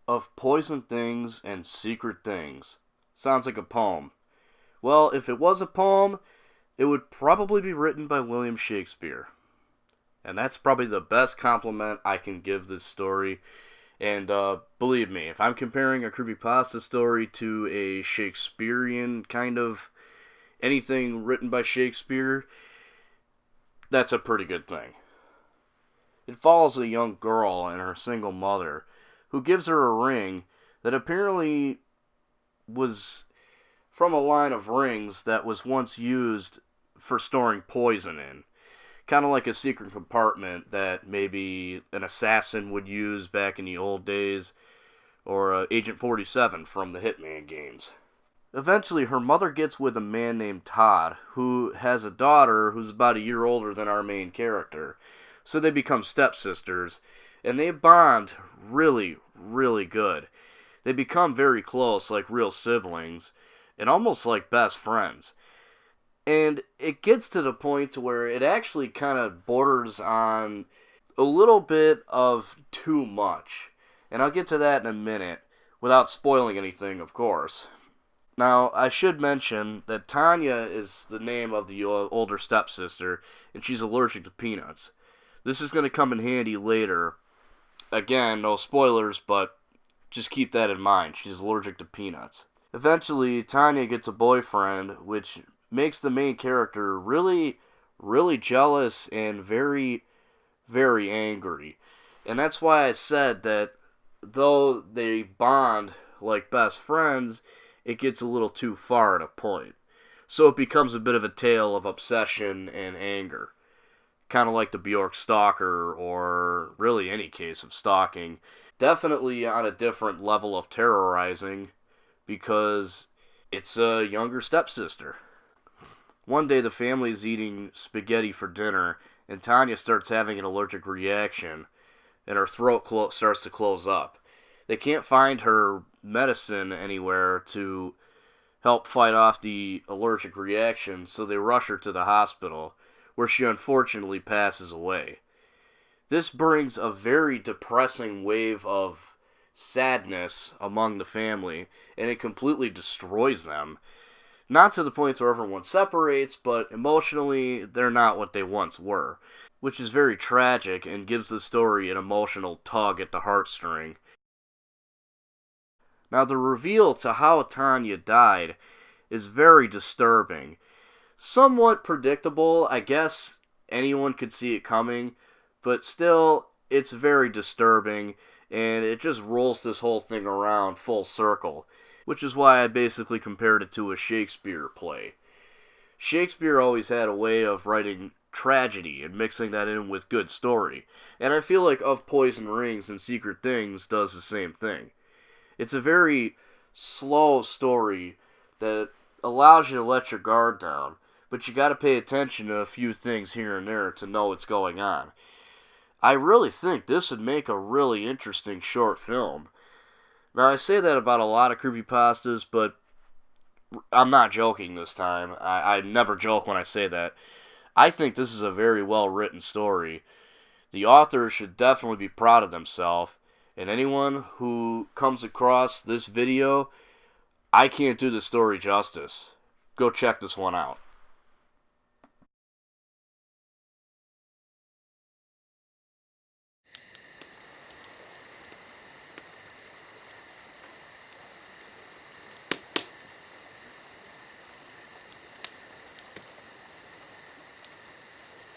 Of poison things and secret things. Sounds like a poem. Well, if it was a poem, it would probably be written by William Shakespeare. And that's probably the best compliment I can give this story. And believe me, if I'm comparing a creepypasta story to a Shakespearean kind of anything written by Shakespeare, that's a pretty good thing. It follows a young girl and her single mother, who gives her a ring that apparently was from a line of rings that was once used for storing poison in. Kind of like a secret compartment that maybe an assassin would use back in the old days, or Agent 47 from the Hitman games. Eventually, her mother gets with a man named Todd, who has a daughter who's about a year older than our main character. So they become stepsisters, and they bond really, really good. They become very close, like real siblings, and almost like best friends. And it gets to the point to where it actually kind of borders on a little bit of too much. And I'll get to that in a minute, without spoiling anything, of course. Now, I should mention that Tanya is the name of the older stepsister, and she's allergic to peanuts. This is going to come in handy later. Again, no spoilers, but just keep that in mind. She's allergic to peanuts. Eventually, Tanya gets a boyfriend, which makes the main character really, really jealous and very, very angry. And that's why I said that though they bond like best friends, it gets a little too far at a point. So it becomes a bit of a tale of obsession and anger. Kind of like the Bjork stalker, or really any case of stalking. Definitely on a different level of terrorizing, because it's a younger stepsister. One day the family's eating spaghetti for dinner, and Tanya starts having an allergic reaction, and her throat starts to close up. They can't find her medicine anywhere to help fight off the allergic reaction, so they rush her to the hospital, where she unfortunately passes away. This brings a very depressing wave of sadness among the family, and it completely destroys them. Not to the point where everyone separates, but emotionally, they're not what they once were, which is very tragic and gives the story an emotional tug at the heartstring. Now, the reveal to how Tanya died is very disturbing. Somewhat predictable, I guess anyone could see it coming, but still, it's very disturbing, and it just rolls this whole thing around full circle, which is why I basically compared it to a Shakespeare play. Shakespeare always had a way of writing tragedy and mixing that in with good story, and I feel like Of Poison Rings and Secret Things does the same thing. It's a very slow story that allows you to let your guard down, but you gotta pay attention to a few things here and there to know what's going on. I really think this would make a really interesting short film. Now, I say that about a lot of creepypastas, but I'm not joking this time. I never joke when I say that. I think this is a very well-written story. The author should definitely be proud of themselves, and anyone who comes across this video, I can't do the story justice. Go check this one out.